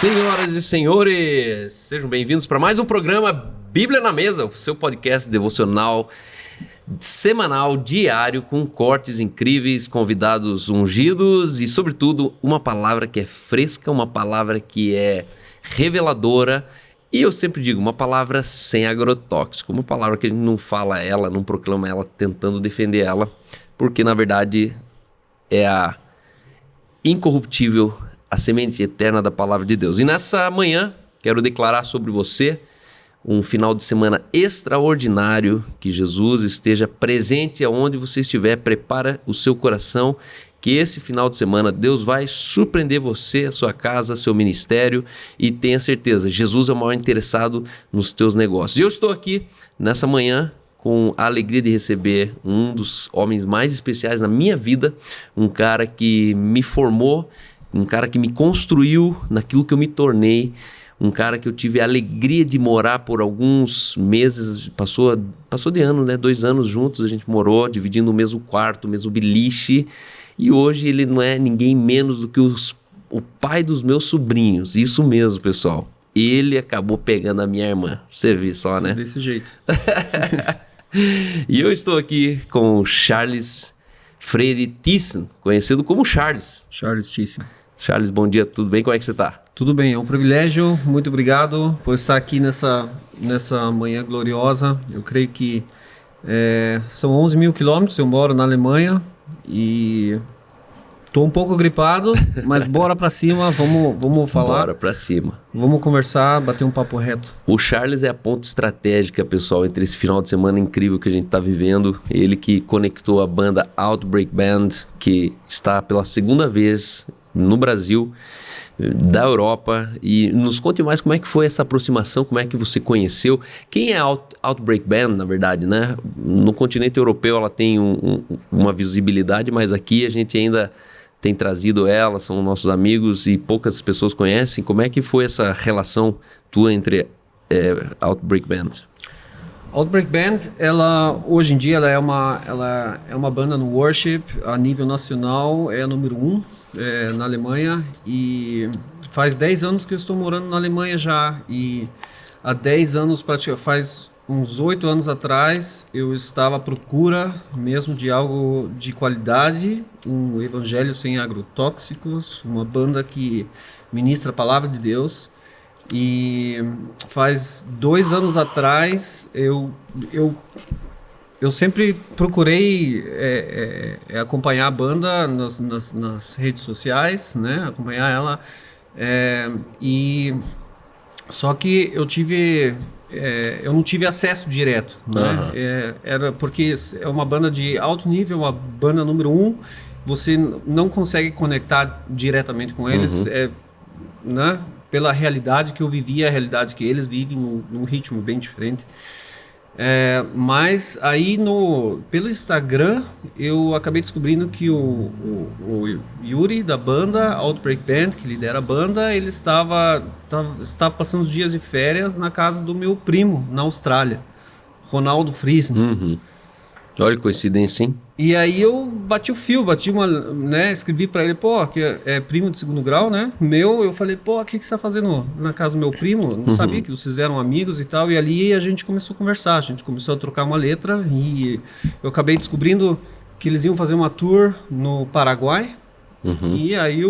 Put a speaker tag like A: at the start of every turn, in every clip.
A: Senhoras e senhores, sejam bem-vindos para mais um programa Bíblia na Mesa, o seu podcast devocional semanal, diário, com cortes incríveis, convidados ungidos e, sobretudo, uma palavra que é fresca, uma palavra que é reveladora e, eu sempre digo, uma palavra sem agrotóxico, uma palavra que a gente não fala ela, não proclama ela tentando defender ela, porque, na verdade, é a incorruptível, a semente eterna da palavra de Deus. E nessa manhã, quero declarar sobre você um final de semana extraordinário, que Jesus esteja presente aonde você estiver, prepara o seu coração, que esse final de semana Deus vai surpreender você, a sua casa, seu ministério, e tenha certeza, Jesus é o maior interessado nos teus negócios. E eu estou aqui nessa manhã com a alegria de receber um dos homens mais especiais na minha vida, um cara que me formou, um cara que me construiu naquilo que eu me tornei, um cara que eu tive a alegria de morar por alguns meses, passou de ano, né? 2 anos juntos a gente morou, dividindo o mesmo quarto, o mesmo beliche, e hoje ele não é ninguém menos do que o pai dos meus sobrinhos, isso mesmo, pessoal. Ele acabou pegando a minha irmã, você vê só, né?
B: Desse jeito.
A: E eu estou aqui com o Charles Freire Thyssen, conhecido como Charles.
B: Charles Thyssen.
A: Charles, bom dia, tudo bem? Como é que você está?
B: Tudo bem, é um privilégio, muito obrigado por estar aqui nessa manhã gloriosa. Eu creio que são 11 mil quilômetros, eu moro na Alemanha e estou um pouco gripado, mas bora pra cima, vamos falar.
A: Bora pra cima.
B: Vamos conversar, bater um papo reto.
A: O Charles é a ponte estratégica, pessoal, entre esse final de semana incrível que a gente está vivendo. Ele que conectou a banda Outbreak Band, que está pela segunda vez no Brasil, da Europa, e nos conte mais como é que foi essa aproximação, como é que você conheceu. Quem é a Outbreak Band, na verdade, né? No continente europeu ela tem uma visibilidade, mas aqui a gente ainda tem trazido ela, são nossos amigos e poucas pessoas conhecem. Como é que foi essa relação tua entre Outbreak Band?
B: Outbreak Band, hoje em dia ela é uma banda no worship a nível nacional, é a número 1 na Alemanha, e faz 10 anos que eu estou morando na Alemanha já, e há 10 anos, faz uns 8 anos atrás, eu estava à procura mesmo de algo de qualidade, um evangelho sem agrotóxicos, uma banda que ministra a palavra de Deus. E faz 2 anos atrás eu sempre procurei acompanhar a banda nas redes sociais, né? Acompanhar ela, e só que eu não tive acesso direto, né? Era porque é uma banda de alto nível, uma banda número 1, você não consegue conectar diretamente com eles, né? Pela realidade que eu vivia, a realidade que eles vivem, num ritmo bem diferente. Mas aí pelo Instagram eu acabei descobrindo que o Yuri da banda Outbreak Band, que lidera a banda, ele estava passando os dias de férias na casa do meu primo na Austrália, Ronaldo Friesen.
A: Olha que coincidência, hein?
B: E aí eu bati escrevi pra ele, que é primo de segundo grau, né? Eu falei, o que você tá fazendo na casa do meu primo? Não sabia que vocês eram amigos e tal. E ali a gente começou a conversar, a gente começou a trocar uma letra e eu acabei descobrindo que eles iam fazer uma tour no Paraguai. E aí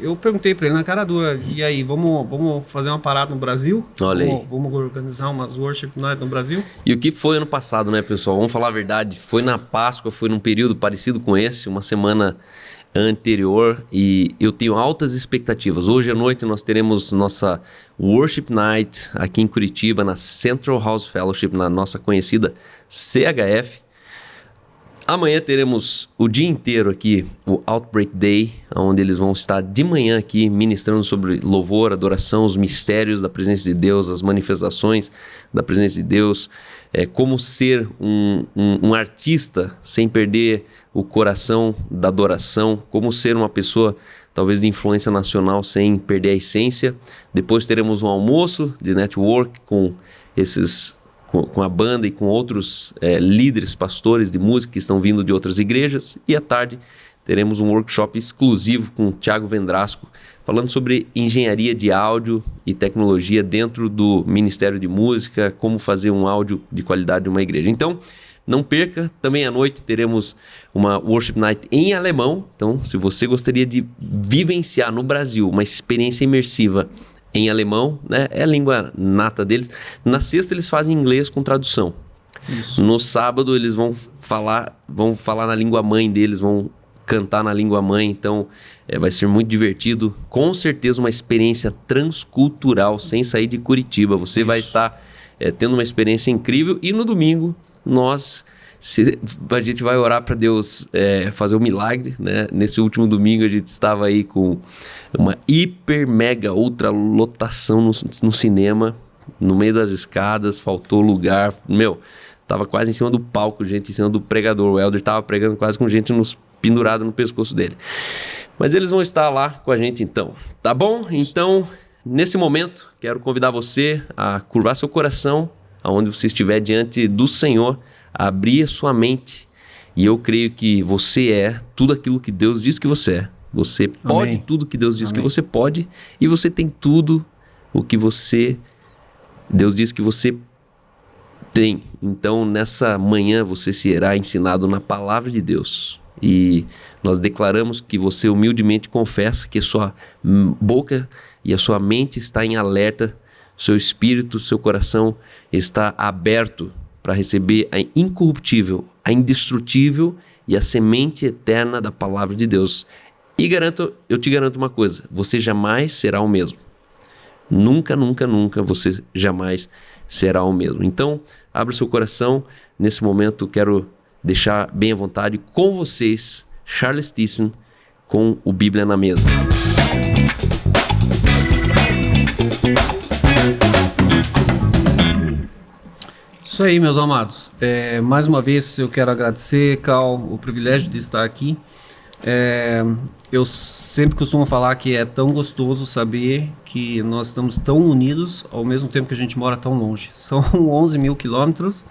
B: eu perguntei pra ele na cara dura, e aí, vamos fazer uma parada no Brasil?
A: Olha aí.
B: Vamos organizar umas worship night no Brasil?
A: E o que foi ano passado, né, pessoal? Vamos falar a verdade, foi na Páscoa, foi num período parecido com esse, uma semana anterior, e eu tenho altas expectativas. Hoje à noite nós teremos nossa worship night aqui em Curitiba, na Central House Fellowship, na nossa conhecida CHF. Amanhã teremos o dia inteiro aqui, o Outbreak Day, onde eles vão estar de manhã aqui ministrando sobre louvor, adoração, os mistérios da presença de Deus, as manifestações da presença de Deus, como ser um artista sem perder o coração da adoração, como ser uma pessoa talvez de influência nacional sem perder a essência. Depois teremos um almoço de network com a banda e com outros líderes, pastores de música que estão vindo de outras igrejas. E à tarde teremos um workshop exclusivo com o Thiago Vendrasco, falando sobre engenharia de áudio e tecnologia dentro do Ministério de Música, como fazer um áudio de qualidade de uma igreja. Então, não perca, também à noite teremos uma Worship Night em alemão. Então, se você gostaria de vivenciar no Brasil uma experiência imersiva em alemão, né, é a língua nata deles. Na sexta eles fazem inglês com tradução. Isso. No sábado eles vão falar na língua mãe deles, vão cantar na língua mãe. Então, vai ser muito divertido. Com certeza uma experiência transcultural, sem sair de Curitiba. Você vai estar tendo uma experiência incrível. E no domingo a gente vai orar para Deus fazer um milagre, né? Nesse último domingo a gente estava aí com uma hiper, mega, ultra lotação no cinema, no meio das escadas, faltou lugar, tava quase em cima do palco, gente em cima do pregador, o Elder tava pregando quase com gente pendurada no pescoço dele. Mas eles vão estar lá com a gente então, tá bom? Então, nesse momento, quero convidar você a curvar seu coração, aonde você estiver diante do Senhor, abrir a sua mente. E eu creio que você é tudo aquilo que Deus diz que você é. Você pode tudo que Deus diz que você pode. E você tem tudo o que Deus diz que você tem. Então, nessa manhã, você será ensinado na palavra de Deus. E nós declaramos que você humildemente confessa que a sua boca e a sua mente está em alerta, seu espírito, seu coração está aberto para receber a incorruptível, a indestrutível e a semente eterna da palavra de Deus. E eu te garanto uma coisa, você jamais será o mesmo. Nunca, nunca, nunca você jamais será o mesmo. Então, abra o seu coração. Nesse momento, quero deixar bem à vontade com vocês, Charles Thyssen, com o Bíblia na Mesa.
B: Isso aí, meus amados. Mais uma vez eu quero agradecer, Cal, o privilégio de estar aqui. Eu sempre costumo falar que é tão gostoso saber que nós estamos tão unidos ao mesmo tempo que a gente mora tão longe. São 11 mil quilômetros,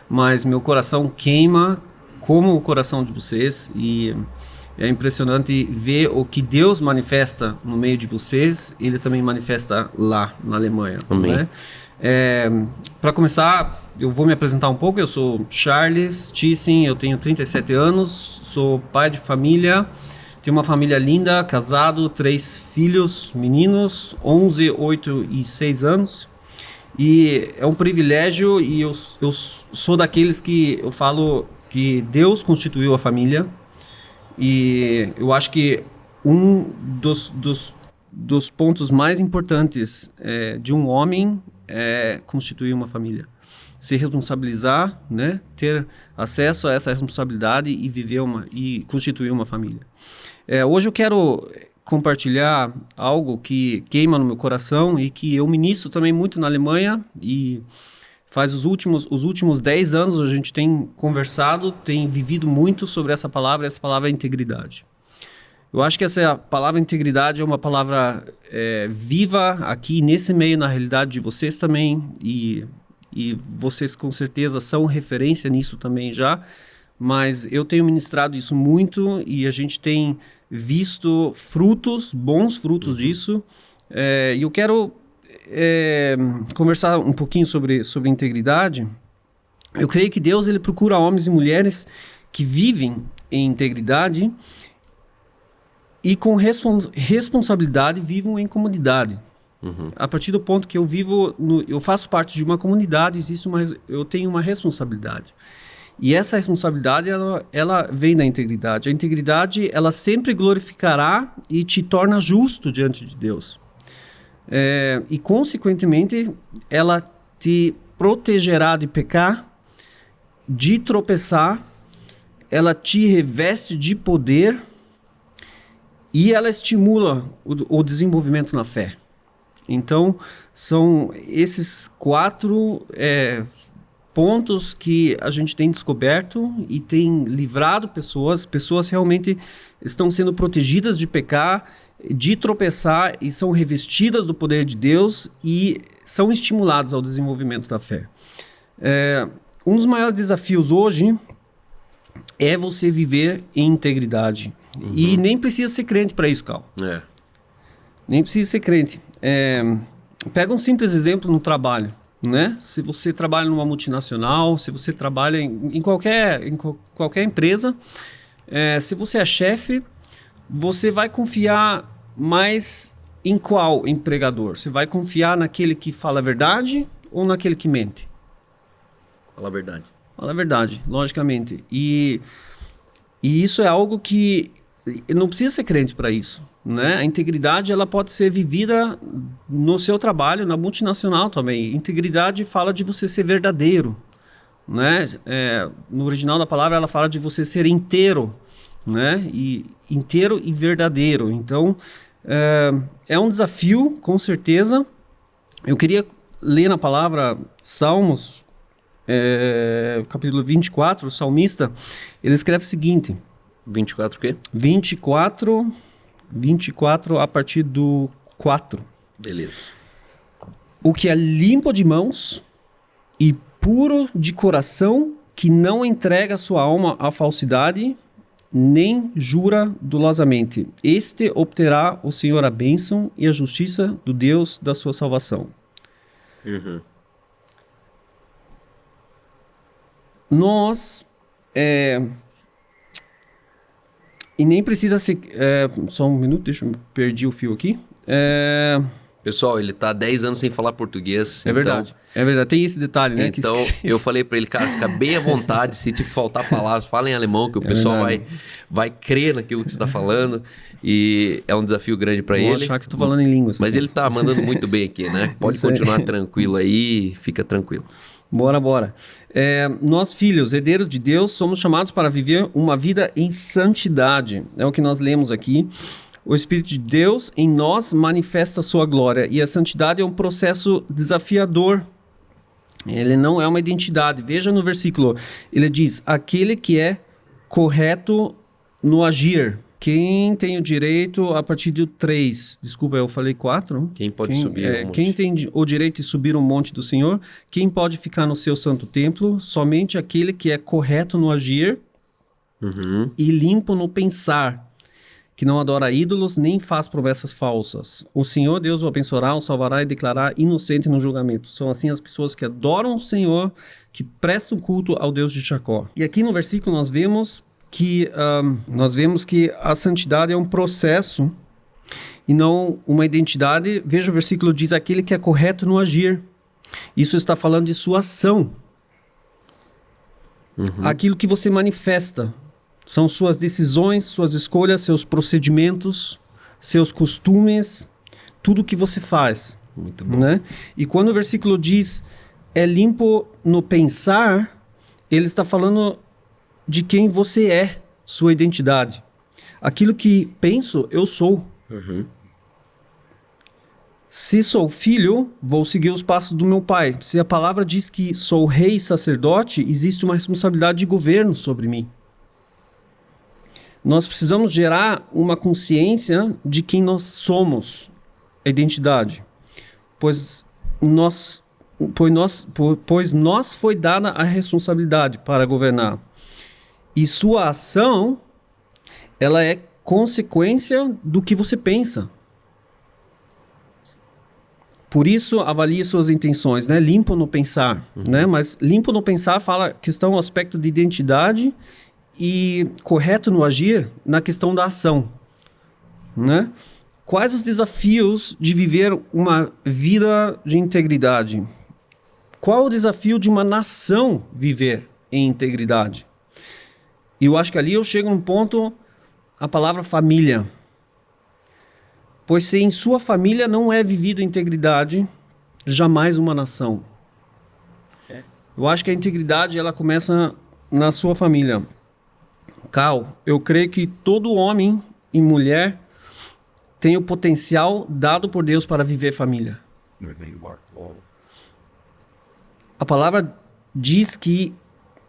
B: mas meu coração queima como o coração de vocês e é impressionante ver o que Deus manifesta no meio de vocês, Ele também manifesta lá na Alemanha.
A: Amém.
B: Né? Para começar, eu vou me apresentar um pouco. Eu sou Charles Thyssen, eu tenho 37 anos, sou pai de família, tenho uma família linda, casado, 3 filhos, meninos, 11, 8 e 6 anos. E é um privilégio e eu sou daqueles que eu falo que Deus constituiu a família. E eu acho que um dos pontos mais importantes de um homem é constituir uma família. Se responsabilizar, né? Ter acesso a essa responsabilidade e e constituir uma família. Hoje eu quero compartilhar algo que queima no meu coração e que eu ministro também muito na Alemanha e faz os últimos 10 anos a gente tem conversado, tem vivido muito sobre essa palavra é integridade. Eu acho que essa palavra integridade é uma palavra viva aqui nesse meio, na realidade de vocês também, e vocês com certeza são referência nisso também já, mas eu tenho ministrado isso muito e a gente tem visto bons frutos disso, e eu quero conversar um pouquinho sobre integridade. Eu creio que Deus ele procura homens e mulheres que vivem em integridade e com responsabilidade vivam em comunidade. Uhum. A partir do ponto que eu faço parte de uma comunidade, eu tenho uma responsabilidade. E essa responsabilidade, ela vem da integridade. A integridade, ela sempre glorificará e te torna justo diante de Deus. E, consequentemente, ela te protegerá de pecar, de tropeçar, ela te reveste de poder e ela estimula o desenvolvimento na fé. Então, são esses 4 pontos que a gente tem descoberto e tem livrado pessoas realmente estão sendo protegidas de pecar, de tropeçar e são revestidas do poder de Deus e são estimuladas ao desenvolvimento da fé. Um dos maiores desafios hoje é você viver em integridade. E nem precisa ser crente para isso, Cal. Nem precisa ser crente. Pega um simples exemplo no trabalho, né? Se você trabalha numa multinacional, se você trabalha em qualquer empresa, se você é chefe, você vai confiar mais em qual empregador? Você vai confiar naquele que fala a verdade ou naquele que mente?
A: Fala a verdade.
B: Fala a verdade, logicamente. E isso é algo que não precisa ser crente para isso, né? A integridade, ela pode ser vivida no seu trabalho, na multinacional também. Integridade fala de você ser verdadeiro, né? No original da palavra, ela fala de você ser inteiro, né? E inteiro e verdadeiro. Então, é um desafio, com certeza. Eu queria ler na palavra Salmos, capítulo 24, o salmista, ele escreve o seguinte...
A: 24 o quê?
B: 24 a partir do 4.
A: Beleza.
B: O que é limpo de mãos e puro de coração, que não entrega sua alma à falsidade, nem jura dolosamente. Este obterá o Senhor a bênção e a justiça do Deus da sua salvação. Nós... E nem precisa ser... só um minuto, perdi o fio aqui.
A: Pessoal, ele tá há 10 anos sem falar português.
B: Verdade. É verdade. Tem esse detalhe, né?
A: Então, eu falei para ele, cara, fica bem à vontade. Se te faltar palavras, fala em alemão, que o pessoal vai crer naquilo que você está falando. E é um desafio grande para ele.
B: Vou achar que estou falando em línguas.
A: Mas ele tá mandando muito bem aqui, né? Pode continuar tranquilo aí, fica tranquilo.
B: Bora. Nós, filhos, herdeiros de Deus, somos chamados para viver uma vida em santidade. É o que nós lemos aqui. O Espírito de Deus em nós manifesta a sua glória. E a santidade é um processo desafiador. Ele não é uma identidade. Veja no versículo. Ele diz, aquele que é correto no agir. Quem tem o direito, a partir do 3, desculpa, eu falei 4.
A: Quem pode subir um monte?
B: Quem tem o direito de subir um monte do Senhor? Quem pode ficar no seu santo templo? Somente aquele que é correto no agir e limpo no pensar, que não adora ídolos, nem faz promessas falsas. O Senhor Deus o abençoará, o salvará e declarará inocente no julgamento. São assim as pessoas que adoram o Senhor, que prestam culto ao Deus de Jacó. E aqui no versículo nós vemos que a santidade é um processo e não uma identidade. Veja, o versículo diz, aquele que é correto no agir. Isso está falando de sua ação. Aquilo que você manifesta. São suas decisões, suas escolhas, seus procedimentos, seus costumes, tudo que você faz.
A: Muito bom.
B: Né? E quando o versículo diz, é limpo no pensar, ele está falando de quem você é, sua identidade. Aquilo que penso, eu sou. Se sou filho, vou seguir os passos do meu pai. Se a palavra diz que sou rei e sacerdote, existe uma responsabilidade de governo sobre mim. Nós precisamos gerar uma consciência de quem nós somos, a identidade. Pois nós foi dada a responsabilidade para governar. E sua ação, ela é consequência do que você pensa. Por isso, avalie suas intenções, né? Limpo no pensar, né? Mas limpo no pensar fala questão, aspecto de identidade e correto no agir na questão da ação, né? Quais os desafios de viver uma vida de integridade? Qual o desafio de uma nação viver em integridade? E eu acho que ali eu chego num ponto, a palavra família. Pois se em sua família não é vivido integridade, jamais uma nação. Eu acho que a integridade ela começa na sua família. Cal, eu creio que todo homem e mulher tem o potencial dado por Deus para viver família. A palavra diz que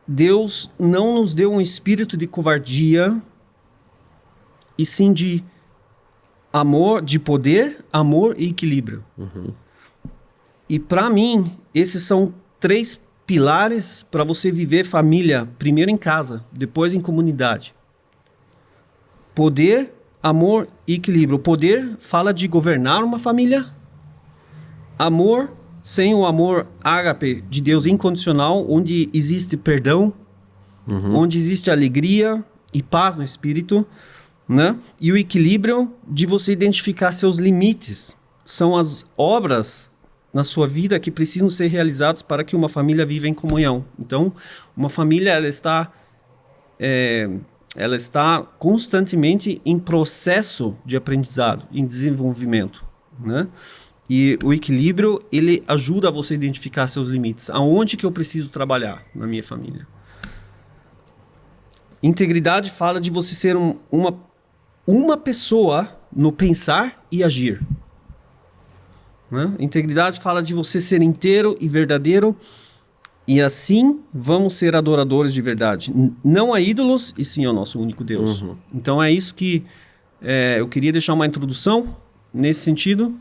B: Deus não nos deu um espírito de covardia, e sim de amor, de poder, amor e equilíbrio. E para mim, esses são 3 pilares para você viver família, primeiro em casa, depois em comunidade. Poder, amor e equilíbrio. O poder fala de governar uma família. Amor, sem o amor ágape de Deus incondicional, onde existe perdão, onde existe alegria e paz no espírito, né? E o equilíbrio de você identificar seus limites. São as obras na sua vida que precisam ser realizadas para que uma família viva em comunhão. Então, uma família ela está constantemente em processo de aprendizado, em desenvolvimento, né? E o equilíbrio, ele ajuda você a identificar seus limites. Aonde que eu preciso trabalhar na minha família? Integridade fala de você ser uma pessoa no pensar e agir. Né? Integridade fala de você ser inteiro e verdadeiro, e assim vamos ser adoradores de verdade. Não a ídolos, e sim ao nosso único Deus. Então é isso que eu queria deixar uma introdução nesse sentido.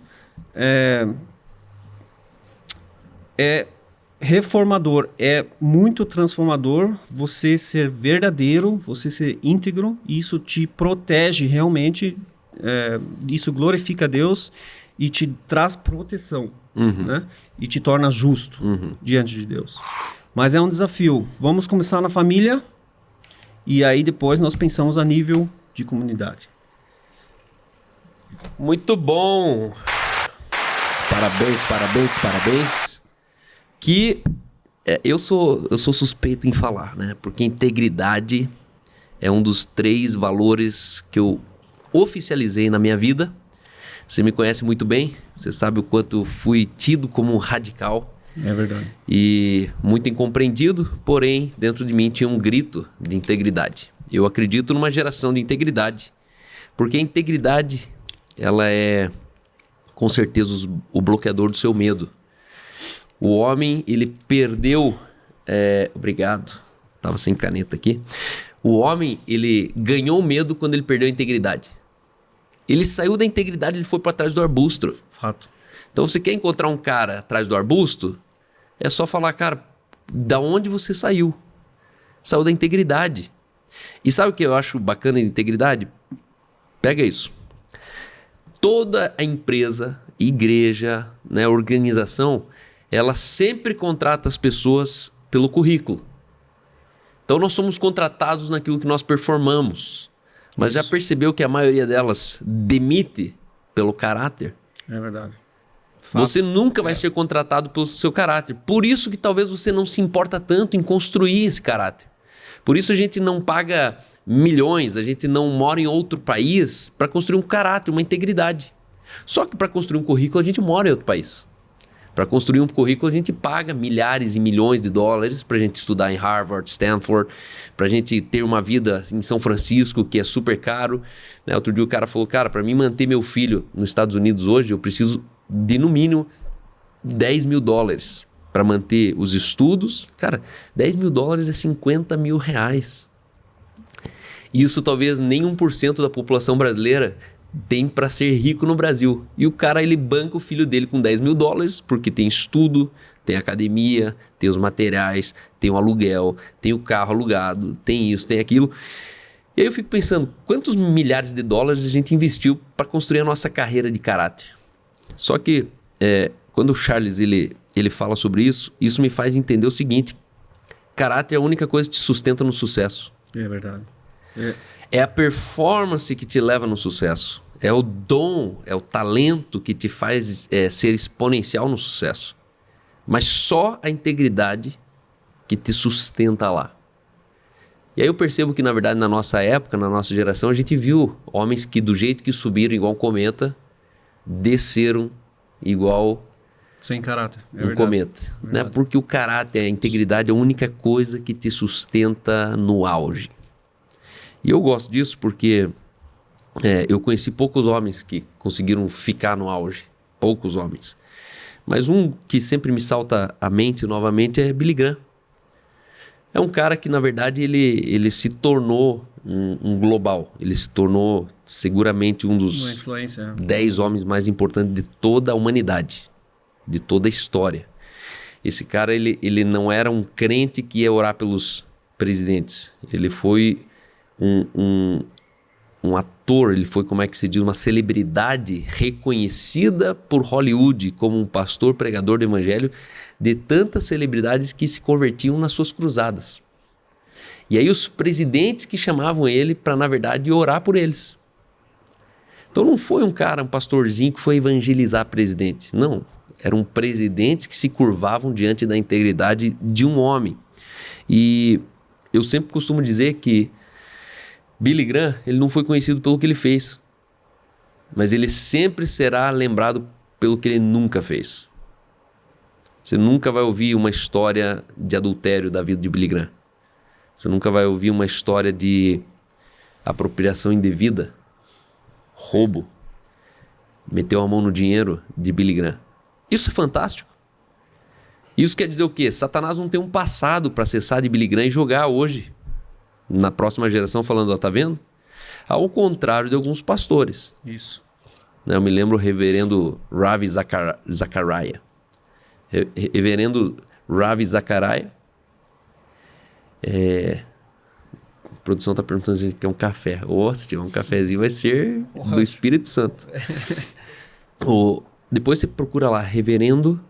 B: É reformador, é muito transformador você ser verdadeiro, você ser íntegro, e isso te protege realmente, isso glorifica a Deus e te traz proteção, né? E te torna justo diante de Deus. Mas é um desafio. Vamos começar na família e aí depois nós pensamos a nível de comunidade.
A: Muito bom! Parabéns, parabéns, parabéns. Que eu sou suspeito em falar, né? Porque integridade é um dos 3 valores que eu oficializei na minha vida. Você me conhece muito bem, você sabe o quanto fui tido como um radical.
B: É verdade.
A: E muito incompreendido, porém, dentro de mim tinha um grito de integridade. Eu acredito numa geração de integridade, porque a integridade, ela é, com certeza, o bloqueador do seu medo. O homem, ele perdeu... obrigado, estava sem caneta aqui. O homem, ele ganhou o medo quando ele perdeu a integridade. Ele saiu da integridade, ele foi para trás do arbusto.
B: Fato.
A: Então, você quer encontrar um cara atrás do arbusto, é só falar, cara, da onde você saiu? Saiu da integridade. E sabe o que eu acho bacana em integridade? Pega isso. Toda a empresa, igreja, né, organização, ela sempre contrata as pessoas pelo currículo. Então, nós somos contratados naquilo que nós performamos. Mas já percebeu que a maioria delas demite pelo caráter?
B: É verdade. Fato.
A: Você nunca vai ser contratado pelo seu caráter. Por isso que talvez você não se importa tanto em construir esse caráter. Por isso a gente não paga milhões, a gente não mora em outro país para construir um caráter, uma integridade. Só que para construir um currículo a gente mora em outro país. Para construir um currículo a gente paga milhares e milhões de dólares para a gente estudar em Harvard, Stanford, para a gente ter uma vida em São Francisco, que é super caro. Né? Outro dia o cara falou, cara, para mim manter meu filho nos Estados Unidos hoje, eu preciso de no mínimo $10 mil para manter os estudos. Cara, $10 mil é R$50 mil. Isso talvez nem 1% da população brasileira tem para ser rico no Brasil. E o cara, ele banca o filho dele com $10 mil, porque tem estudo, tem academia, tem os materiais, tem o aluguel, tem o carro alugado, tem isso, tem aquilo. E aí eu fico pensando, quantos milhares de dólares a gente investiu para construir a nossa carreira de caráter? Só que quando o Charles ele fala sobre isso, isso me faz entender o seguinte: caráter é a única coisa que te sustenta no sucesso.
B: É verdade.
A: É a performance que te leva no sucesso. É o dom, é o talento que te faz ser exponencial no sucesso. Mas só a integridade que te sustenta lá. E aí eu percebo que, na verdade, na nossa época, na nossa geração, a gente viu homens que, do jeito que subiram igual um cometa, desceram igual
B: sem caráter.
A: Um cometa. Né? Porque o caráter, a integridade é a única coisa que te sustenta no auge. E eu gosto disso porque eu conheci poucos homens que conseguiram ficar no auge. Poucos homens. Mas um que sempre me salta à mente novamente é Billy Graham. É um cara que, na verdade, ele se tornou um global. Ele se tornou seguramente um dos 10 homens mais importantes de toda a humanidade. De toda a história. Esse cara, ele não era um crente que ia orar pelos presidentes. Ele foi um ator, ele foi, como é que se diz, uma celebridade reconhecida por Hollywood como um pastor, pregador do evangelho, de tantas celebridades que se convertiam nas suas cruzadas. E aí os presidentes que chamavam ele para, na verdade, orar por eles. Então não foi um cara, um pastorzinho que foi evangelizar presidente. Não, eram presidentes que se curvavam diante da integridade de um homem. E eu sempre costumo dizer que Billy Graham, ele não foi conhecido pelo que ele fez, mas ele sempre será lembrado pelo que ele nunca fez. Você nunca vai ouvir uma história de adultério da vida de Billy Graham. Você nunca vai ouvir uma história de apropriação indevida, roubo, meteu a mão no dinheiro de Billy Graham. Isso é fantástico. Isso quer dizer o quê? Satanás não tem um passado para acessar de Billy Graham e jogar hoje na próxima geração falando, ó, tá vendo? Ao contrário de alguns pastores.
B: Isso.
A: Eu me lembro o reverendo Ravi Zachariah. Reverendo Ravi Zachariah. A produção está perguntando se a gente quer um café. Se tiver um cafezinho vai ser do Espírito Santo. Depois você procura lá, reverendo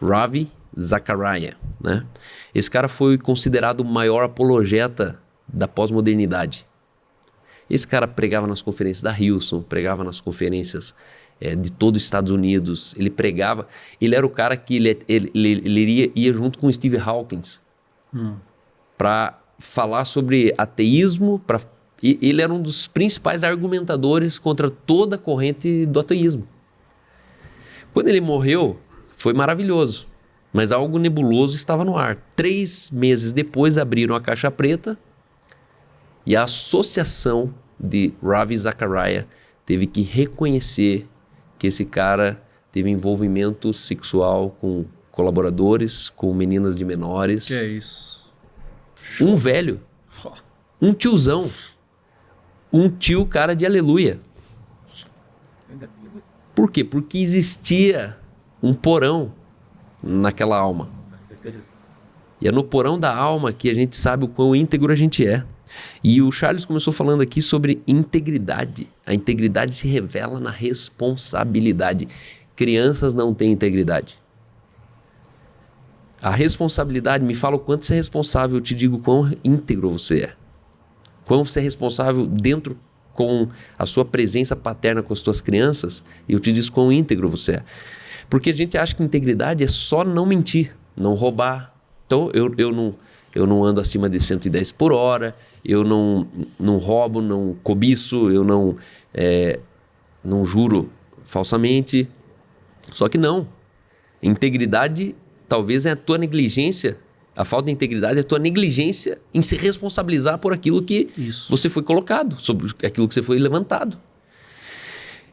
A: Ravi Zachariah, né? Esse cara foi considerado o maior apologeta da pós-modernidade. Esse cara pregava nas conferências da Hillsong, pregava nas conferências de todo os Estados Unidos. Ele pregava, ele era o cara que ele ia junto com Steve Hawkins para falar sobre ateísmo. Ele era um dos principais argumentadores contra toda a corrente do ateísmo. Quando ele morreu, foi maravilhoso, mas algo nebuloso estava no ar. 3 meses depois abriram a caixa preta e a associação de Ravi Zachariah teve que reconhecer que esse cara teve envolvimento sexual com colaboradores, com meninas de menores.
B: Que é isso?
A: Um velho, um tiozão, um tio cara de aleluia. Por quê? Porque existia um porão naquela alma. E é no porão da alma que a gente sabe o quão íntegro a gente é. E o Charles começou falando aqui sobre integridade. A integridade se revela na responsabilidade. Crianças não têm integridade. A responsabilidade, me fala o quanto você é responsável, eu te digo quão íntegro você é. Quão você é responsável dentro com a sua presença paterna com as suas crianças, e eu te digo quão íntegro você é. Porque a gente acha que integridade é só não mentir, não roubar. Então eu não ando acima de 110 por hora, eu não roubo, não cobiço, eu não juro falsamente. Só que não. Integridade talvez é a tua negligência. A falta de integridade é a tua negligência em se responsabilizar por aquilo que você foi colocado, sobre aquilo que você foi levantado.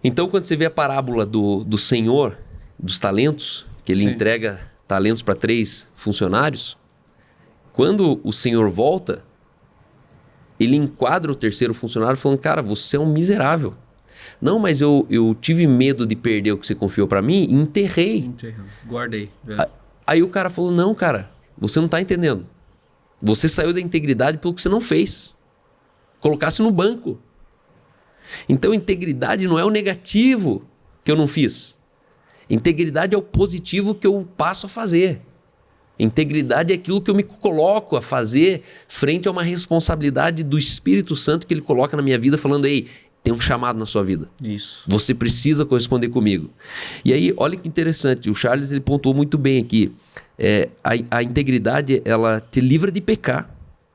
A: Então, quando você vê a parábola do Senhor, dos talentos, que ele entrega talentos para 3 funcionários, quando o Senhor volta, ele enquadra o 3º funcionário falando, cara, você é um miserável. Não, mas eu tive medo de perder o que você confiou para mim e enterrei.
B: Guardei.
A: Aí o cara falou, não, cara, você não está entendendo. Você saiu da integridade pelo que você não fez. Colocasse no banco. Então, integridade não é o negativo que eu não fiz. Integridade é o positivo que eu passo a fazer. Integridade é aquilo que eu me coloco a fazer frente a uma responsabilidade do Espírito Santo que ele coloca na minha vida, falando, ei, tem um chamado na sua vida.
B: Isso.
A: Você precisa corresponder comigo. E aí, olha que interessante, o Charles ele pontuou muito bem aqui. A integridade, ela te livra de pecar,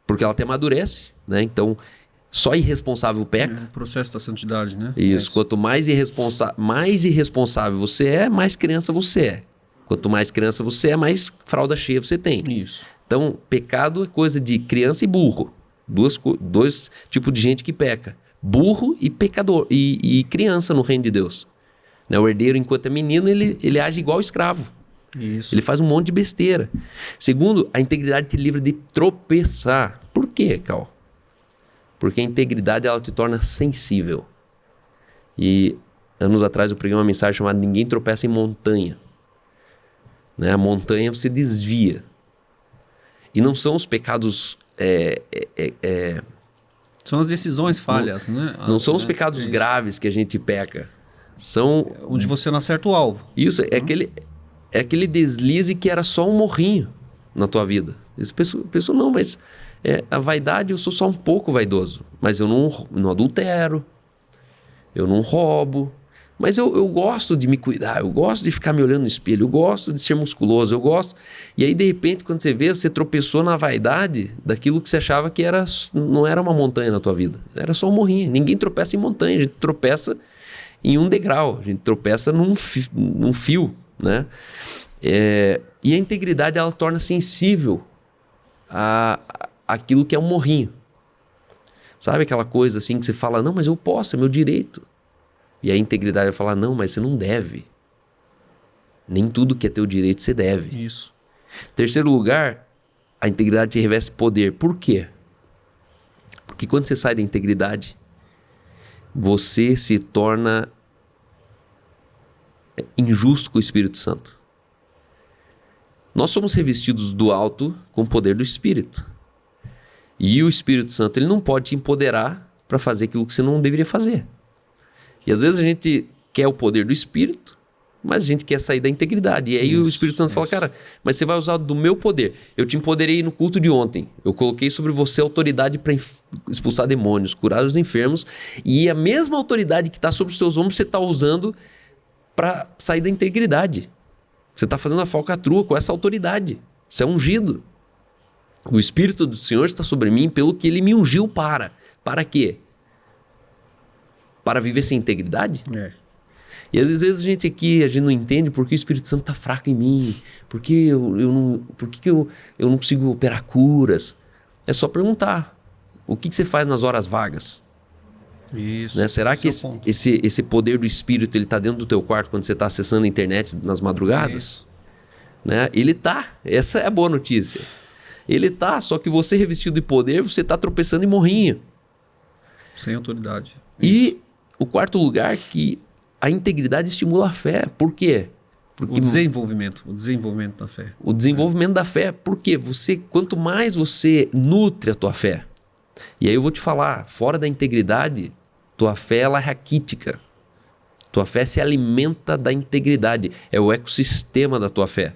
A: porque ela te amadurece, né? Então, só irresponsável peca.
B: É o processo da santidade, né?
A: Isso. Quanto mais irresponsável você é, mais criança você é. Quanto mais criança você é, mais fralda cheia você tem.
B: Isso.
A: Então, pecado é coisa de criança e burro. Dois tipos de gente que peca. Burro e pecador. E criança no reino de Deus. Né? O herdeiro, enquanto é menino, ele age igual escravo.
B: Isso.
A: Ele faz um monte de besteira. Segundo, a integridade te livra de tropeçar. Por quê, Cal? Porque a integridade ela te torna sensível. E anos atrás eu preguei uma mensagem chamada Ninguém Tropeça em Montanha. né? A montanha você desvia. E não são os pecados...
B: São as decisões falhas, né?
A: Não são os pecados graves que a gente peca. São...
B: Onde você não acerta o alvo.
A: Isso, é aquele deslize que era só um morrinho na tua vida. Pessoa não, mas a vaidade, eu sou só um pouco vaidoso. Mas eu não adultero, eu não roubo. Mas eu gosto de me cuidar, eu gosto de ficar me olhando no espelho, eu gosto de ser musculoso, eu gosto... E aí, de repente, quando você vê, você tropeçou na vaidade daquilo que você achava que não era uma montanha na tua vida. Era só um morrinho. Ninguém tropeça em montanha, a gente tropeça em um degrau, a gente tropeça num fio, né? E a integridade, ela torna sensível àquilo que é um morrinho. Sabe aquela coisa assim que você fala, não, mas eu posso, é meu direito. E a integridade vai falar, não, mas você não deve. Nem tudo que é teu direito você deve.
B: Isso.
A: Terceiro lugar, a integridade te reveste poder. Por quê? Porque quando você sai da integridade, você se torna injusto com o Espírito Santo. Nós somos revestidos do alto com o poder do Espírito. E o Espírito Santo, ele não pode te empoderar para fazer aquilo que você não deveria fazer. E às vezes a gente quer o poder do Espírito, mas a gente quer sair da integridade. E aí o Espírito Santo fala, cara, mas você vai usar do meu poder. Eu te empoderei no culto de ontem. Eu coloquei sobre você autoridade para expulsar demônios, curar os enfermos. E a mesma autoridade que está sobre os seus ombros, você está usando para sair da integridade. Você está fazendo a falcatrua com essa autoridade. Você é ungido. O Espírito do Senhor está sobre mim pelo que Ele me ungiu para. Para quê? Para viver sem integridade? E às vezes a gente não entende porque o Espírito Santo está fraco em mim, porque eu não consigo operar curas. É só perguntar, o que você faz nas horas vagas?
B: Isso.
A: Né? Será que esse poder do Espírito está dentro do teu quarto quando você está acessando a internet nas madrugadas? Né? Ele está, essa é a boa notícia. Ele está, só que você revestido de poder, você está tropeçando em morrinho.
B: Sem autoridade.
A: E o quarto lugar, que a integridade estimula a fé. Por quê? Porque
B: o desenvolvimento da fé.
A: O desenvolvimento da fé. Porque quanto mais você nutre a tua fé, e aí eu vou te falar, fora da integridade, tua fé ela é raquítica. Tua fé se alimenta da integridade. É o ecossistema da tua fé.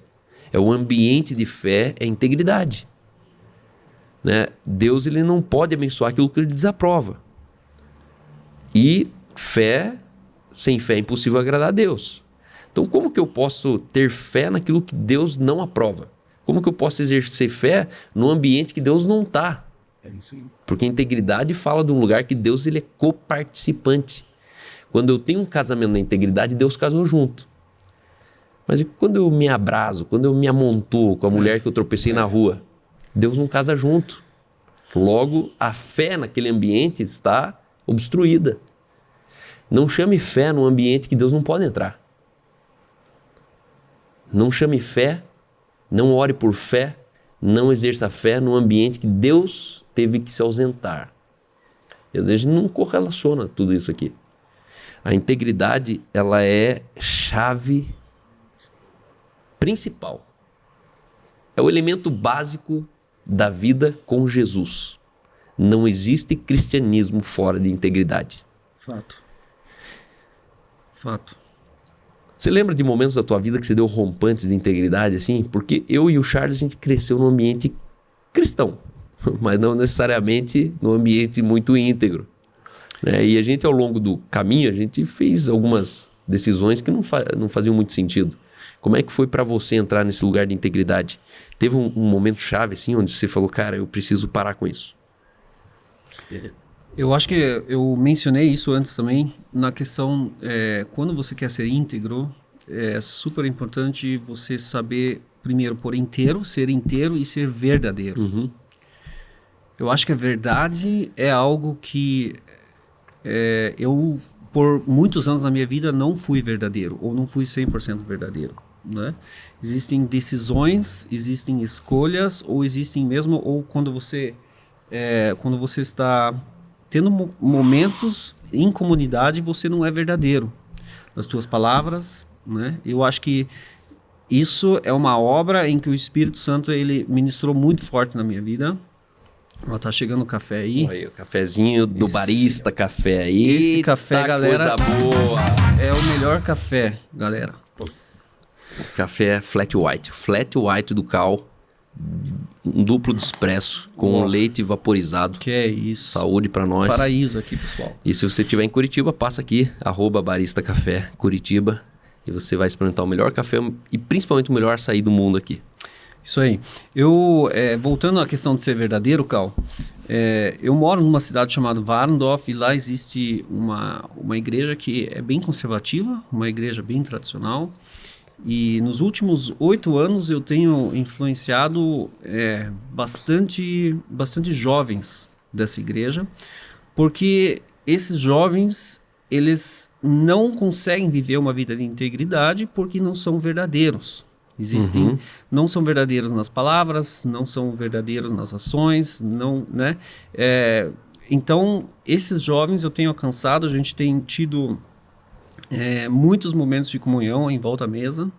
A: É o ambiente de fé, é a integridade. Né? Deus ele não pode abençoar aquilo que ele desaprova. E sem fé é impossível agradar a Deus. Então como que eu posso ter fé naquilo que Deus não aprova? Como que eu posso exercer fé num ambiente que Deus não está? Porque a integridade fala de um lugar que Deus ele é coparticipante. Quando eu tenho um casamento na integridade, Deus casou junto. Mas e quando eu me abraso, quando eu me amontoo com a mulher que eu tropecei na rua? Deus não casa junto. Logo, a fé naquele ambiente está obstruída. Não chame fé num ambiente que Deus não pode entrar. Não chame fé, não ore por fé, não exerça fé num ambiente que Deus teve que se ausentar. E às vezes não correlaciona tudo isso aqui. A integridade, ela é chave principal. É o elemento básico da vida com Jesus. Não existe cristianismo fora de integridade.
B: Fato.
A: Você lembra de momentos da tua vida que você deu rompantes de integridade assim? Porque eu e o Charles, a gente cresceu num ambiente cristão, mas não necessariamente num ambiente muito íntegro. Né? E a gente, ao longo do caminho, a gente fez algumas decisões que não faziam muito sentido. Como é que foi para você entrar nesse lugar de integridade? Teve um momento chave assim, onde você falou, cara, eu preciso parar com isso?
B: Eu acho que eu mencionei isso antes também, na questão, quando você quer ser íntegro, é super importante você saber, primeiro, ser inteiro e ser verdadeiro.
A: Uhum.
B: Eu acho que a verdade é algo que eu, por muitos anos na minha vida, não fui verdadeiro, ou não fui 100% verdadeiro. Né? Existem decisões, existem escolhas, ou existem mesmo, ou quando você está tendo momentos em comunidade, você não é verdadeiro nas suas palavras, né? Eu acho que isso é uma obra em que o Espírito Santo ele ministrou muito forte na minha vida. Ó, tá chegando o café aí.
A: Olha aí, o cafezinho do Barista Café aí.
B: Esse café, galera,
A: coisa boa.
B: é o melhor café, galera.
A: Café flat white do Cal, um duplo de expresso com leite vaporizado.
B: Que é isso.
A: Saúde pra nós.
B: Paraíso aqui, pessoal.
A: E se você estiver em Curitiba, passa aqui, @Barista Café Curitiba, e você vai experimentar o melhor café e principalmente o melhor açaí do mundo aqui.
B: Isso aí. Voltando à questão de ser verdadeiro, Cal, eu moro numa cidade chamada Warndorf e lá existe uma igreja que é bem conservativa, uma igreja bem tradicional. E nos últimos 8 anos eu tenho influenciado bastante jovens dessa igreja, porque esses jovens, eles não conseguem viver uma vida de integridade porque não são verdadeiros. Não são verdadeiros nas palavras, não são verdadeiros nas ações, não, né? Então, esses jovens eu tenho alcançado, a gente tem tido muitos momentos de comunhão em volta à mesa,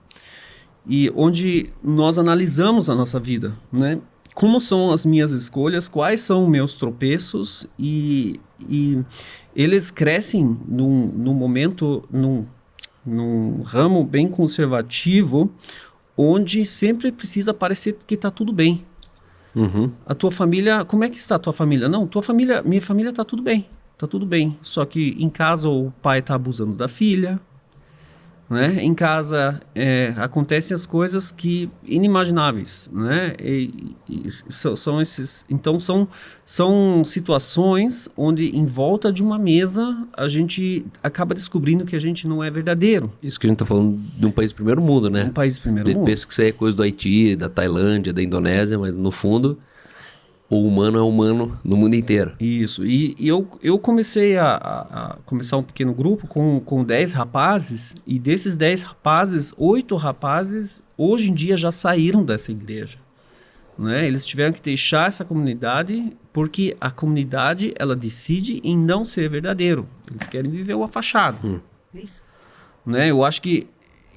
B: e onde nós analisamos a nossa vida, né? Como são as minhas escolhas, quais são os meus tropeços, e eles crescem num momento, num ramo bem conservativo, onde sempre precisa parecer que está tudo bem. A tua família, como é que está a tua família? Não, minha família está tudo bem. Tá tudo bem, só que em casa o pai tá abusando da filha, né? Em casa acontecem as coisas que inimagináveis, né? São esses, então são situações onde em volta de uma mesa a gente acaba descobrindo que a gente não é verdadeiro.
A: Isso que a gente tá falando de um país de primeiro mundo, né?
B: Um país de primeiro mundo.
A: Pensa que isso aí é coisa do Haiti, da Tailândia, da Indonésia, mas no fundo o humano é humano no mundo inteiro.
B: Isso. E eu comecei a começar um pequeno grupo com 10 rapazes, e desses 10 rapazes, 8 rapazes hoje em dia já saíram dessa igreja. Né? Eles tiveram que deixar essa comunidade porque a comunidade ela decide em não ser verdadeiro. Eles querem viver uma fachada. Né? Eu acho que...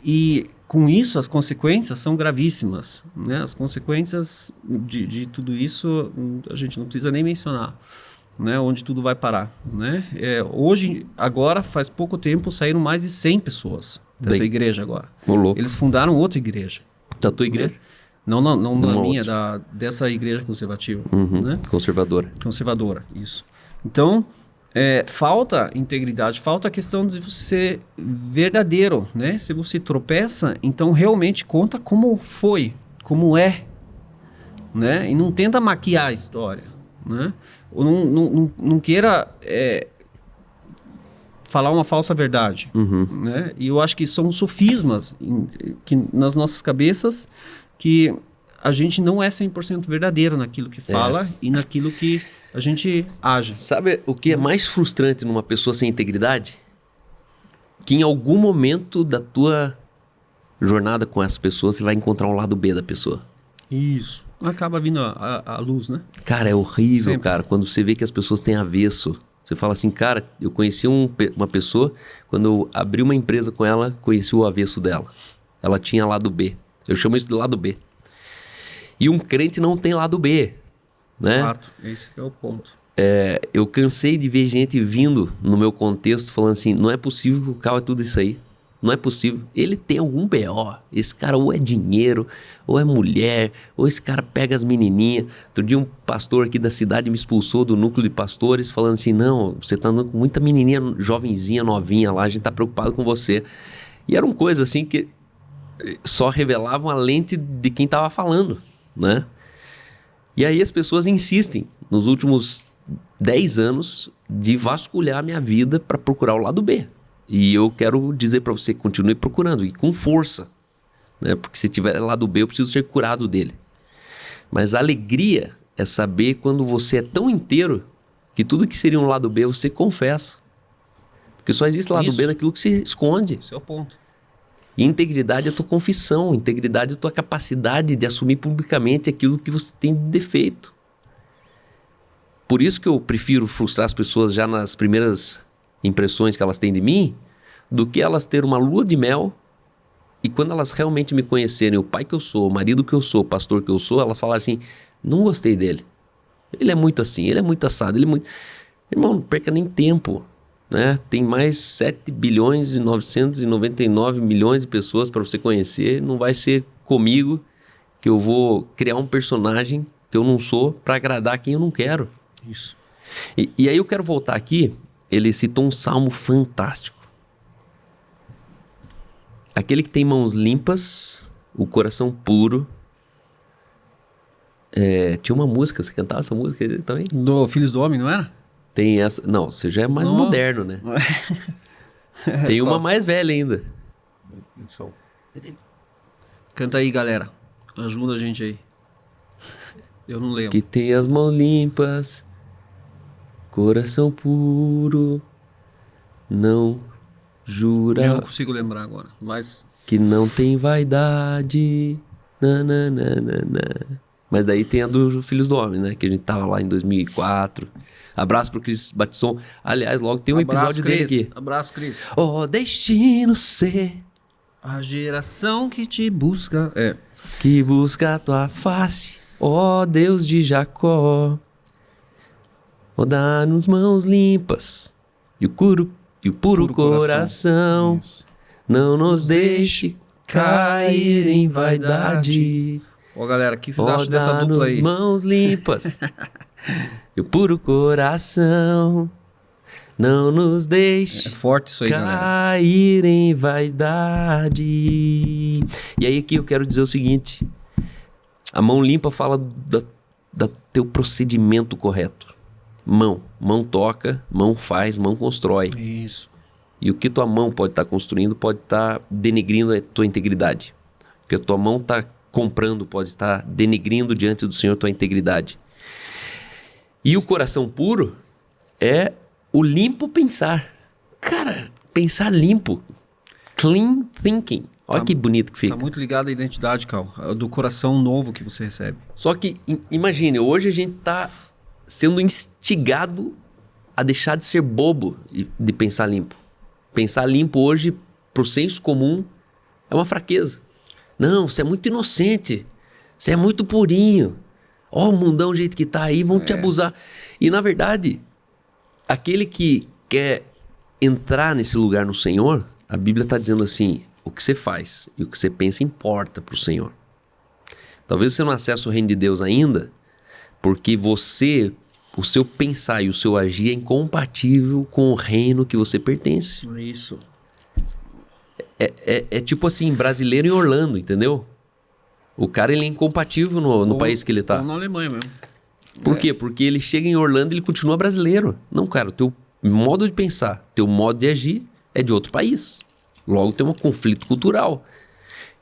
B: E com isso, as consequências são gravíssimas, né? As consequências de tudo isso, a gente não precisa nem mencionar, né? Onde tudo vai parar, né? Hoje, agora, faz pouco tempo, saíram mais de 100 pessoas dessa igreja agora. Eles fundaram outra igreja.
A: Da tua igreja?
B: Não na minha, dessa igreja conservativa. Né? Conservadora, isso. Então... falta integridade, falta a questão de você ser verdadeiro, né? Se você tropeça, então realmente conta como foi, como é, né? E não tenta maquiar a história, né? Ou não queira falar uma falsa verdade, né? E eu acho que são sofismas que nas nossas cabeças que a gente não é 100% verdadeiro naquilo que fala e naquilo que a gente age.
A: Sabe o que é mais frustrante numa pessoa sem integridade? Que em algum momento da tua jornada com essa pessoa, você vai encontrar um lado B da pessoa.
B: Isso. Acaba vindo a luz, né?
A: Cara, é horrível,
B: Sempre.
A: cara. Quando você vê que as pessoas têm avesso. Você fala assim, cara, eu conheci uma pessoa, quando eu abri uma empresa com ela, conheci o avesso dela. Ela tinha lado B. Eu chamo isso de lado B. E um crente não tem lado B. Né?
B: Exato, esse é o ponto.
A: Eu cansei de ver gente vindo no meu contexto falando assim, não é possível que o Cal é tudo isso aí. Não é possível. Ele tem algum BO. Esse cara ou é dinheiro, ou é mulher, ou esse cara pega as menininhas. Outro dia um pastor aqui da cidade me expulsou do núcleo de pastores falando assim, não, você tá andando com muita menininha jovenzinha, novinha lá, a gente tá preocupado com você. E eram coisas assim que só revelavam a lente de quem tava falando, né? E aí as pessoas insistem, nos últimos 10 anos, de vasculhar a minha vida para procurar o lado B. E eu quero dizer para você, continue procurando, e com força. Né? Porque se tiver lado B, eu preciso ser curado dele. Mas a alegria é saber quando você é tão inteiro, que tudo que seria um lado B, você confessa. Porque só existe lado B naquilo que se esconde.
B: Esse é o ponto.
A: E integridade é a tua confissão, integridade é a tua capacidade de assumir publicamente aquilo que você tem de defeito. Por isso que eu prefiro frustrar as pessoas já nas primeiras impressões que elas têm de mim, do que elas ter uma lua de mel E quando elas realmente me conhecerem, o pai que eu sou, o marido que eu sou, o pastor que eu sou, elas falaram assim, não gostei dele. Ele é muito assim, ele é muito assado, ele é muito... Irmão, não perca nem tempo, né? Tem mais 7 bilhões e 999 milhões de pessoas para você conhecer. Não vai ser comigo que eu vou criar um personagem que eu não sou para agradar quem eu não quero.
B: Isso.
A: E aí eu quero voltar aqui, ele citou um salmo fantástico. Aquele que tem mãos limpas, o coração puro. Tinha uma música, você cantava essa música também?
B: Do Filhos do Homem, não era?
A: Tem essa... Não, você já é mais moderno, né? Tem uma mais velha ainda.
B: Canta aí, galera. Ajuda a gente aí. Eu não lembro.
A: Que tem as mãos limpas, coração puro, não jura...
B: Eu não consigo lembrar agora, mas...
A: Que não tem vaidade, nananana. Mas daí tem a dos Filhos do Homem, né? Que a gente tava lá em 2004. Abraço pro Cris Batisson. Aliás, logo tem um episódio dele aqui.
B: Abraço, Cris.
A: Ó, destino ser
B: A geração que te busca.
A: que busca a tua face, ó Deus de Jacó. Ó, dá-nos mãos limpas e o puro coração.
B: Isso.
A: Não nos deixe cair em vaidade.
B: Ó, galera, o que vocês acham dessa dupla aí?
A: Mãos limpas e o puro coração. Não nos deixe
B: É forte isso aí, galera.
A: cair em vaidade. E aí aqui eu quero dizer o seguinte. A mão limpa fala da teu procedimento correto. Mão toca, mão faz, mão constrói.
B: Isso.
A: E o que tua mão pode estar construindo pode estar denegrindo a tua integridade. O que a tua mão está comprando pode estar denegrindo diante do Senhor tua integridade. E o coração puro é o limpo pensar. Cara, pensar limpo. Clean thinking. Olha que bonito que fica.
B: Tá muito ligado à identidade, Cal. Do coração novo que você recebe.
A: Só que, imagine, hoje a gente tá sendo instigado a deixar de ser bobo e de pensar limpo. Pensar limpo hoje, pro senso comum, é uma fraqueza. Não, você é muito inocente. Você é muito purinho. Ó, o mundão do jeito que tá aí, vão te abusar. E, na verdade, aquele que quer entrar nesse lugar no Senhor, a Bíblia está dizendo assim, o que você faz e o que você pensa importa para o Senhor. Talvez você não acesse o reino de Deus ainda, porque o seu pensar e o seu agir é incompatível com o reino que você pertence.
B: Isso.
A: É tipo assim, brasileiro em Orlando, entendeu? O cara, ele é incompatível no país que ele tá.
B: Ou na Alemanha mesmo.
A: Por quê? Porque ele chega em Orlando e ele continua brasileiro. Não, cara, o teu modo de pensar, teu modo de agir é de outro país. Logo tem um conflito cultural.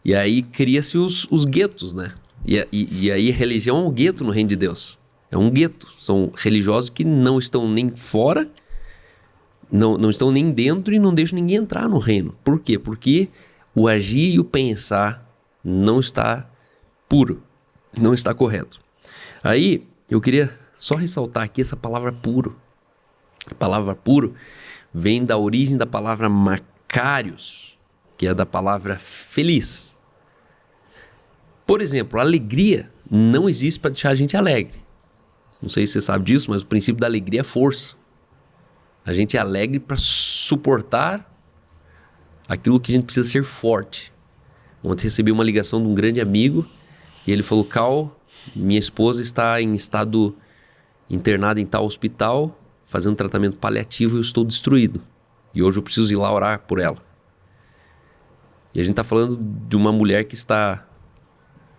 A: E aí cria-se os guetos, né? E aí a religião é um gueto no reino de Deus. É um gueto. São religiosos que não estão nem fora, não estão nem dentro e não deixam ninguém entrar no reino. Por quê? Porque o agir e o pensar não está puro, não está correto. Aí eu queria só ressaltar aqui essa palavra puro. A palavra puro vem da origem da palavra Macarios, que é da palavra feliz. Por exemplo, alegria não existe para deixar a gente alegre. Não sei se você sabe disso, mas o princípio da alegria é força. A gente é alegre para suportar aquilo que a gente precisa ser forte. Ontem recebi uma ligação de um grande amigo e ele falou, Cal, minha esposa está em estado internada em tal hospital, fazendo tratamento paliativo e eu estou destruído. E hoje eu preciso ir lá orar por ela. E a gente está falando de uma mulher que está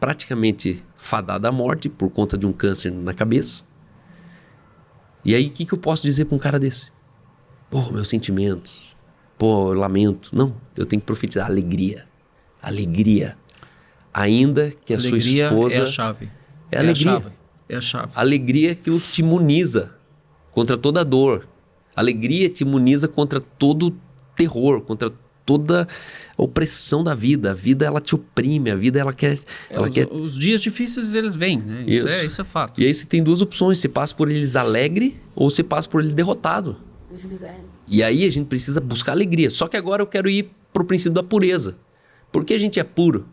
A: praticamente fadada à morte por conta de um câncer na cabeça. E aí, o que eu posso dizer para um cara desse? Pô, meus sentimentos. Pô, eu lamento. Não, eu tenho que profetizar alegria. Alegria. Ainda que a sua esposa...
B: é a chave.
A: É alegria.
B: É a chave.
A: Alegria é aquilo que te imuniza contra toda dor. Alegria te imuniza contra todo terror, contra toda opressão da vida. A vida, ela te oprime, a vida, ela quer...
B: Os dias difíceis, eles vêm, né? Isso é fato.
A: E aí você tem duas opções, você passa por eles alegre ou você passa por eles derrotado. E aí a gente precisa buscar alegria. Só que agora eu quero ir pro princípio da pureza. Por que a gente é puro?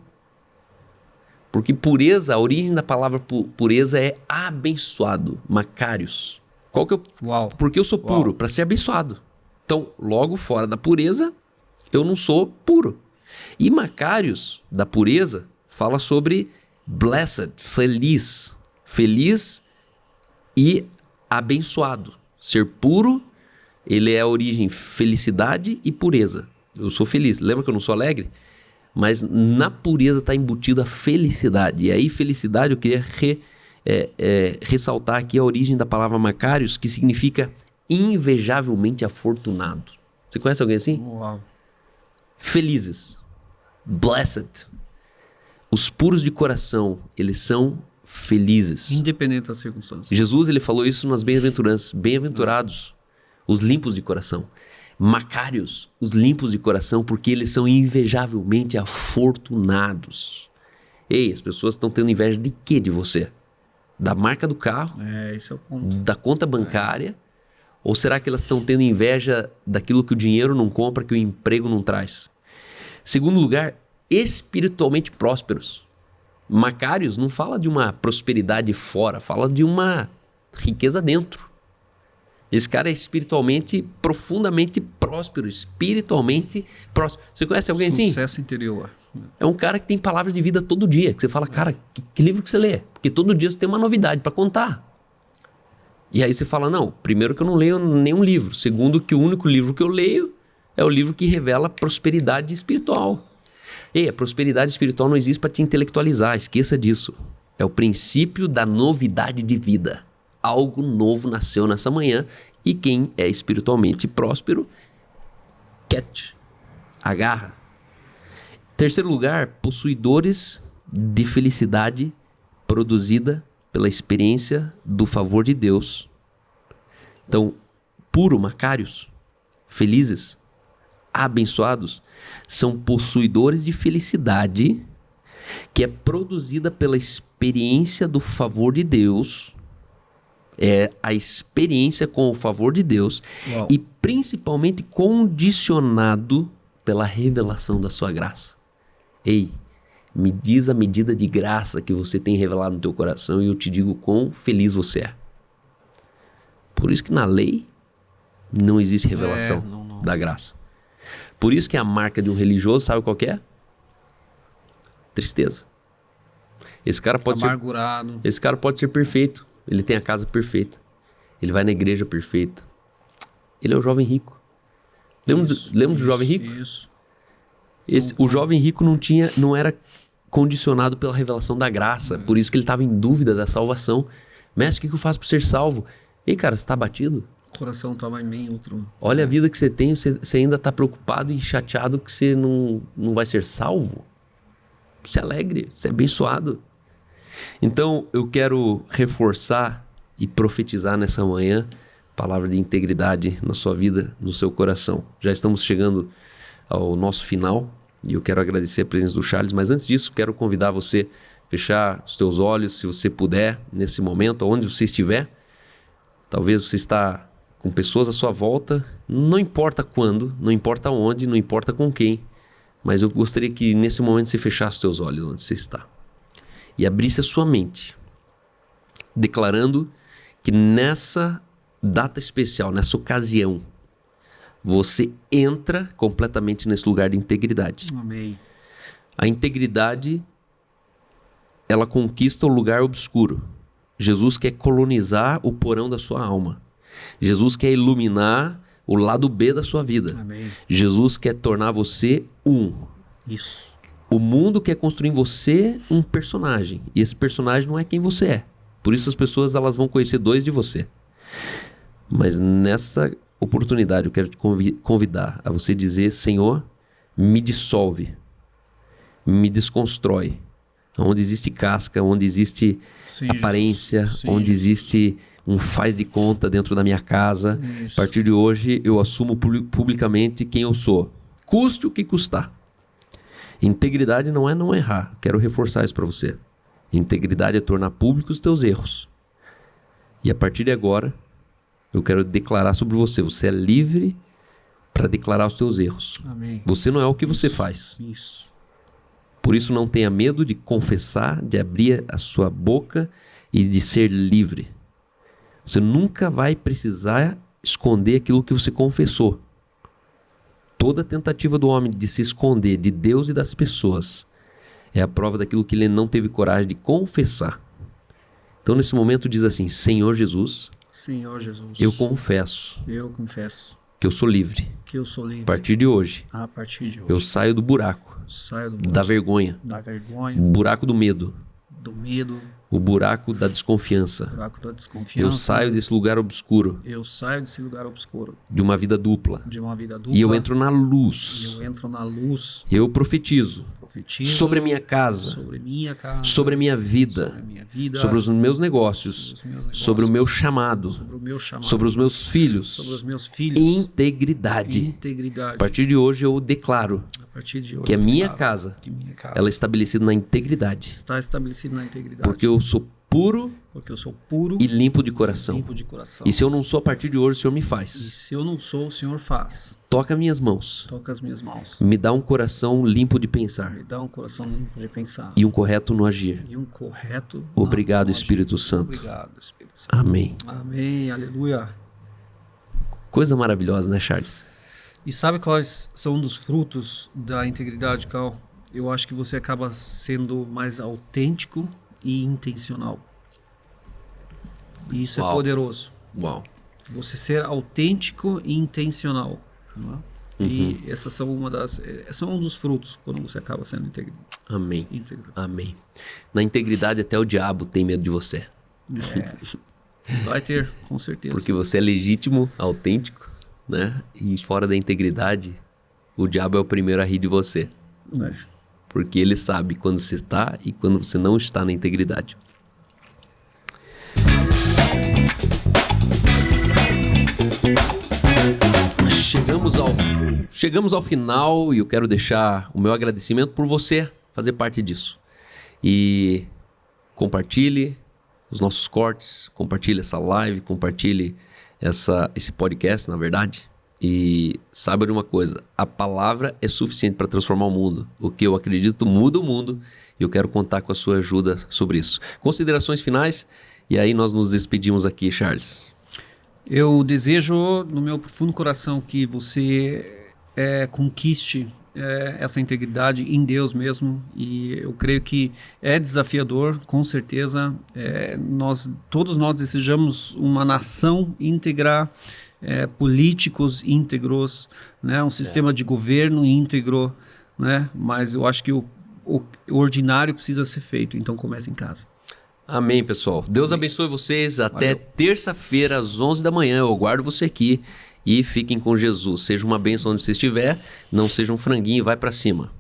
A: Porque pureza, a origem da palavra pureza é abençoado, Macarius. Qual que é
B: Uau.
A: Porque eu sou puro, para ser abençoado. Então, logo fora da pureza, eu não sou puro. E Macarius, da pureza, fala sobre blessed, feliz. Feliz e abençoado. Ser puro, ele é a origem felicidade e pureza. Eu sou feliz. Lembra que eu não sou alegre? Mas na pureza está embutida a felicidade. E aí, felicidade, eu queria ressaltar aqui a origem da palavra Macarius, que significa invejavelmente afortunado. Você conhece alguém assim?
B: Uau.
A: Felizes. Blessed. Os puros de coração, eles são felizes.
B: Independente das circunstâncias.
A: Jesus, ele falou isso nas bem-aventuranças. Bem-aventurados os limpos de coração. Macários, os limpos de coração, porque eles são invejavelmente afortunados. Ei, as pessoas estão tendo inveja de quê de você? Da marca do carro?
B: Esse é o ponto.
A: Da conta bancária? Ou será que elas estão tendo inveja daquilo que o dinheiro não compra, que o emprego não traz? Segundo lugar, espiritualmente prósperos. Macários não fala de uma prosperidade fora, fala de uma riqueza dentro. Esse cara é espiritualmente, profundamente próspero, espiritualmente próspero. Você conhece alguém assim?
B: Sucesso interior.
A: É um cara que tem palavras de vida todo dia, que você fala, cara, que livro que você lê? Porque todo dia você tem uma novidade para contar. E aí você fala, não, primeiro que eu não leio nenhum livro. Segundo que o único livro que eu leio é o livro que revela prosperidade espiritual. E a prosperidade espiritual não existe para te intelectualizar, esqueça disso. É o princípio da novidade de vida. Algo novo nasceu nessa manhã e quem é espiritualmente próspero, catch, agarra. Terceiro lugar, possuidores de felicidade produzida pela experiência do favor de Deus. Então, puro, Macários, felizes, abençoados, são possuidores de felicidade que é produzida pela experiência do favor de Deus. É a experiência com o favor de Deus.
B: Uau.
A: E principalmente condicionado pela revelação da sua graça. Ei, me diz a medida de graça que você tem revelado no teu coração e eu te digo quão feliz você é. Por isso que na lei não existe revelação
B: não.
A: da graça. Por isso que a marca de um religioso, sabe qual que é? Tristeza. Esse cara pode
B: amargurado.
A: Esse cara pode ser perfeito. Ele tem a casa perfeita. Ele vai na igreja perfeita. Ele é o jovem rico. Lembra do jovem rico?
B: Isso.
A: O jovem rico não era condicionado pela revelação da graça. Por isso que ele estava em dúvida da salvação. Mestre, o que eu faço para ser salvo? Ei, cara, você está abatido?
B: O coração estava em outro.
A: Olha a vida que você tem, você ainda está preocupado e chateado que você não vai ser salvo? Você é alegre, você é abençoado. Então, eu quero reforçar e profetizar nessa manhã palavra de integridade na sua vida, no seu coração. Já estamos chegando ao nosso final e eu quero agradecer a presença do Charles, mas antes disso, quero convidar você a fechar os teus olhos, se você puder, nesse momento, onde você estiver. Talvez você está com pessoas à sua volta, não importa quando, não importa onde, não importa com quem, mas eu gostaria que nesse momento você fechasse os teus olhos onde você está. E abrisse a sua mente, declarando que nessa data especial, nessa ocasião, você entra completamente nesse lugar de integridade.
B: Amém.
A: A integridade, ela conquista o lugar obscuro. Jesus quer colonizar o porão da sua alma. Jesus quer iluminar o lado B da sua vida.
B: Amém.
A: Jesus quer tornar você um.
B: Isso.
A: O mundo quer construir em você um personagem. E esse personagem não é quem você é. Por isso as pessoas elas vão conhecer dois de você. Mas nessa oportunidade eu quero te convidar a você dizer: Senhor, me dissolve, me desconstrói. Onde existe casca, onde existe aparência, onde existe um faz de conta dentro da minha casa.
B: Isso.
A: A partir de hoje eu assumo publicamente quem eu sou. Custe o que custar. Integridade não é não errar. Quero reforçar isso para você. Integridade é tornar públicos os teus erros. E a partir de agora, eu quero declarar sobre você. Você é livre para declarar os teus erros.
B: Amém.
A: Você não é o que você faz.
B: Isso.
A: Por isso não tenha medo de confessar, de abrir a sua boca e de ser livre. Você nunca vai precisar esconder aquilo que você confessou. Toda tentativa do homem de se esconder de Deus e das pessoas é a prova daquilo que ele não teve coragem de confessar. Então nesse momento diz assim: Senhor Jesus,
B: Senhor Jesus,
A: eu confesso que eu sou livre.
B: que eu sou livre.
A: A partir de hoje,
B: A partir de hoje,
A: eu saio do buraco,
B: saio do
A: da vergonha,
B: da vergonha,
A: o buraco do medo,
B: do medo,
A: o buraco da desconfiança.
B: buraco da
A: Eu
B: desconfiança.
A: saio desse lugar obscuro,
B: Eu saio desse lugar obscuro,
A: de uma vida dupla,
B: de uma vida dupla,
A: e eu entro na
B: e
A: luz.
B: eu entro na luz,
A: Eu profetizo
B: profetizo
A: sobre a minha casa,
B: sobre minha casa,
A: sobre a minha
B: sobre a
A: vida,
B: minha vida,
A: sobre os meus negócios,
B: os meus negócios,
A: sobre o meu chamado,
B: sobre o meu chamado,
A: sobre os meus filhos.
B: sobre os meus filhos,
A: Integridade.
B: integridade.
A: A partir de hoje eu declaro
B: A partir de hoje,
A: que a minha
B: declaro
A: casa,
B: que minha casa
A: ela é estabelecida na integridade,
B: está estabelecida na integridade,
A: porque eu sou puro
B: porque eu sou puro
A: e limpo de coração.
B: limpo de coração.
A: E se eu não sou, a partir de hoje o Senhor me
B: E
A: faz.
B: se eu não sou, o Senhor faz.
A: Toca minhas mãos,
B: Toca as minhas mãos.
A: me dá um coração limpo de pensar
B: Me dá um coração limpo de pensar.
A: e um correto no agir.
B: E um correto.
A: Obrigado,
B: na-
A: Espírito Santo.
B: Obrigado, Espírito Santo.
A: Amém.
B: Amém. Aleluia.
A: Coisa maravilhosa, né, Charles?
B: E sabe quais são um dos frutos da integridade, Cal? Eu acho que você acaba sendo mais autêntico e intencional. E isso
A: Uau.
B: é poderoso.
A: Uau.
B: Você ser autêntico e intencional. Não é? E essas são são um dos frutos quando você acaba sendo íntegro.
A: Amém. Amém. Na integridade até o diabo tem medo de você.
B: Vai ter, com certeza.
A: Porque você é legítimo, autêntico, né? E fora da integridade, o diabo é o primeiro a rir de você.
B: É.
A: Porque ele sabe quando você está e quando você não está na integridade. Chegamos ao final e eu quero deixar o meu agradecimento por você fazer parte disso. E compartilhe os nossos cortes, compartilhe essa live, compartilhe esse podcast, na verdade. E saiba de uma coisa, a palavra é suficiente para transformar o mundo. O que eu acredito muda o mundo e eu quero contar com a sua ajuda sobre isso. Considerações finais e aí nós nos despedimos aqui, Charles.
B: Eu desejo no meu profundo coração que você conquiste essa integridade em Deus mesmo, e eu creio que é desafiador, com certeza. Todos nós desejamos uma nação íntegra, políticos íntegros, né? Um sistema de governo íntegro, né? Mas eu acho que o ordinário precisa ser feito, então comece em casa.
A: Amém, pessoal. Deus abençoe vocês. Até
B: Valeu.
A: terça-feira, às 11 da manhã. Eu aguardo você aqui e fiquem com Jesus. Seja uma bênção onde você estiver. Não seja um franguinho, vai para cima.